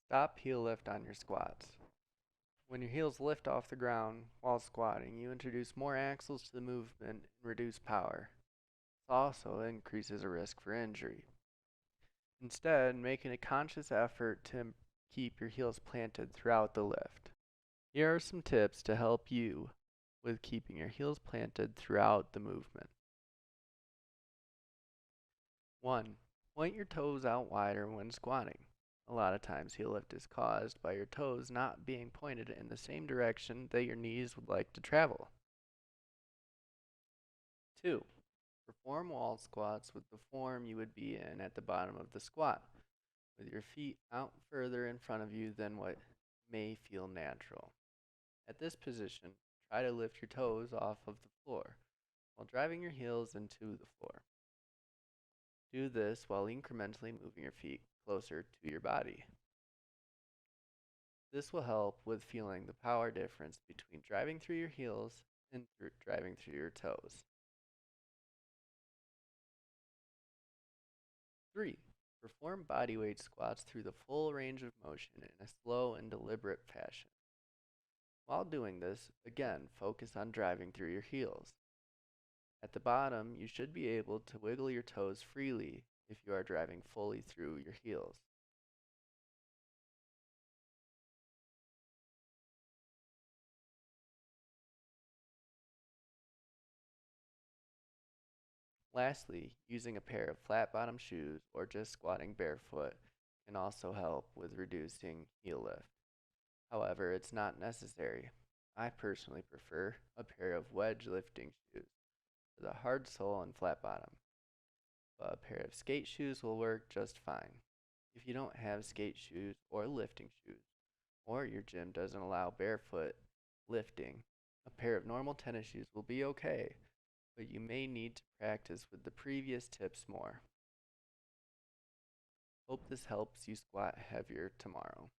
Stop heel lift on your squats. When your heels lift off the ground while squatting, you introduce more axles to the movement and reduce power. This also increases a risk for injury. Instead, making a conscious effort to keep your heels planted throughout the lift. Here are some tips to help you with keeping your heels planted throughout the movement. 1. Point your toes out wider when squatting. A lot of times heel lift is caused by your toes not being pointed in the same direction that your knees would like to travel. 2. Perform wall squats with the form you would be in at the bottom of the squat, with your feet out further in front of you than what may feel natural. At this position, try to lift your toes off of the floor while driving your heels into the floor. Do this while incrementally moving your feet closer to your body. This will help with feeling the power difference between driving through your heels and driving through your toes. 3. Perform bodyweight squats through the full range of motion in a slow and deliberate fashion. While doing this, again, focus on driving through your heels. At the bottom, you should be able to wiggle your toes freely if you are driving fully through your heels. Lastly, using a pair of flat bottom shoes or just squatting barefoot can also help with reducing heel lift. However, it's not necessary. I personally prefer a pair of wedge lifting shoes with a hard sole and flat bottom, but a pair of skate shoes will work just fine. If you don't have skate shoes or lifting shoes, or your gym doesn't allow barefoot lifting, a pair of normal tennis shoes will be okay, but you may need to practice with the previous tips more. Hope this helps you squat heavier tomorrow.